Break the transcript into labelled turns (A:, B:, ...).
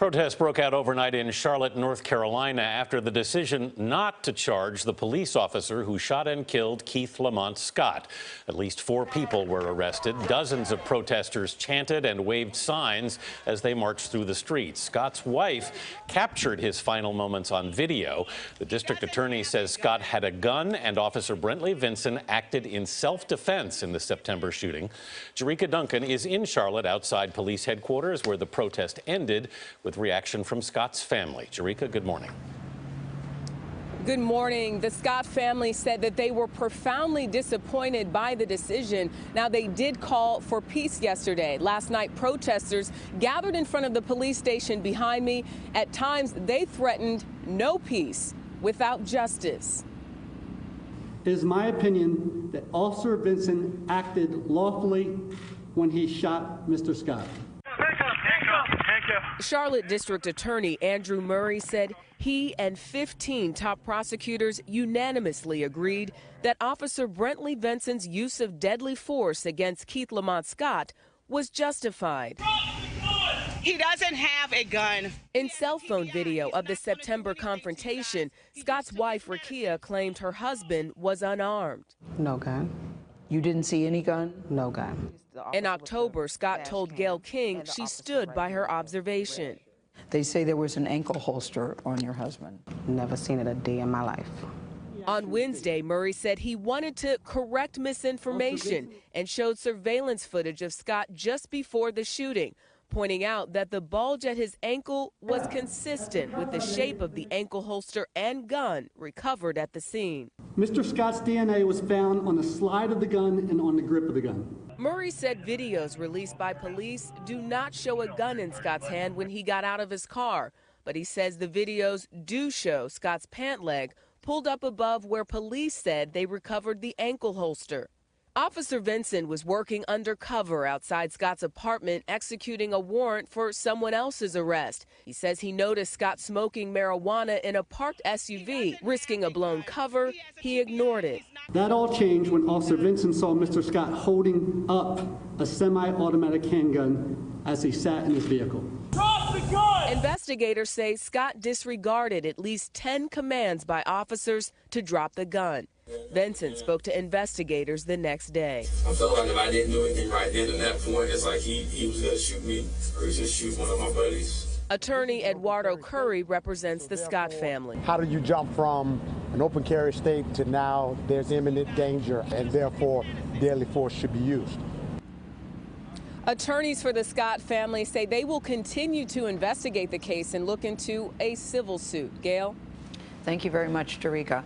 A: Protests broke out overnight in Charlotte, North Carolina after the decision not to charge the police officer who shot and killed Keith Lamont Scott. At least 4 people were arrested. Dozens of protesters chanted and waved signs as they marched through the streets. Scott's wife captured his final moments on video. The district attorney says Scott had a gun and Officer Brentley Vinson acted in self-defense in the September shooting. Jericka Duncan is in Charlotte outside police headquarters where the protest ended with reaction from Scott's family. Jericka, good morning.
B: Good morning. The Scott family said that they were profoundly disappointed by the decision. Now, they did call for peace yesterday. Last night, protesters gathered in front of the police station behind me. At times, they threatened no peace without justice.
C: It is my opinion that Officer Vinson acted lawfully when he shot Mr. Scott.
B: Charlotte District Attorney Andrew Murray said he and 15 top prosecutors unanimously agreed that Officer Brentley Vinson's use of deadly force against Keith Lamont Scott was justified.
D: He doesn't have a gun.
B: In cell phone video of the September confrontation, Scott's wife, Jericka, claimed her husband was unarmed.
E: No gun. You didn't see any gun? No gun.
B: In October, Scott told Gayle King she stood by her observation.
E: They say there was an ankle holster on your husband.
F: Never seen it a day in my life.
B: On Wednesday, Murray said he wanted to correct misinformation and showed surveillance footage of Scott just before the shooting, pointing out that the bulge at his ankle was consistent with the shape of the ankle holster and gun recovered at the scene.
C: Mr. Scott's DNA was found on the slide of the gun and on the grip of the gun.
B: Murray said videos released by police do not show a gun in Scott's hand when he got out of his car, but he says the videos do show Scott's pant leg pulled up above where police said they recovered the ankle holster. Officer Vinson was working undercover outside Scott's apartment executing a warrant for someone else's arrest. He says he noticed Scott smoking marijuana in a parked SUV. Risking a blown cover, he ignored it.
C: That all changed when Officer Vinson saw Mr. Scott holding up a semi-automatic handgun as he sat in his vehicle.
D: Drop the gun!
B: Investigators say Scott disregarded at least 10 commands by officers to drop the gun. Vinson spoke to investigators the next day.
G: I felt like if I didn't do anything right then at that point, it's like he was going to shoot me or he was going to shoot one of my buddies.
B: Attorney Eduardo Curry represents the Scott family.
H: How do you jump from an open carry state to now there's imminent danger and therefore deadly force should be used?
B: Attorneys for the Scott family say they will continue to investigate the case and look into a civil suit. Gail?
E: Thank you very much, Jericka.